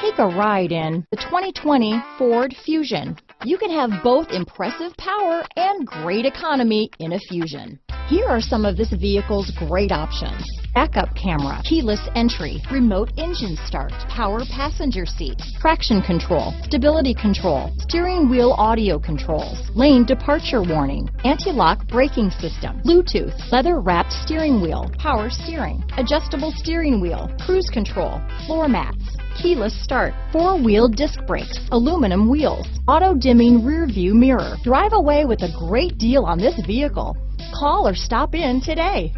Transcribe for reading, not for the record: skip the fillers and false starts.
Take a ride in the 2020 Ford Fusion. You can have both impressive power and great economy in a Fusion. Here are some of this vehicle's great options: backup camera, keyless entry, remote engine start, power passenger seat, traction control, stability control, steering wheel audio controls, lane departure warning, anti-lock braking system, Bluetooth, leather-wrapped steering wheel, power steering, adjustable steering wheel, cruise control, floor mats, keyless start, four-wheel disc brakes, aluminum wheels, auto-dimming rear-view mirror. Drive away with a great deal on this vehicle. Call or stop in today.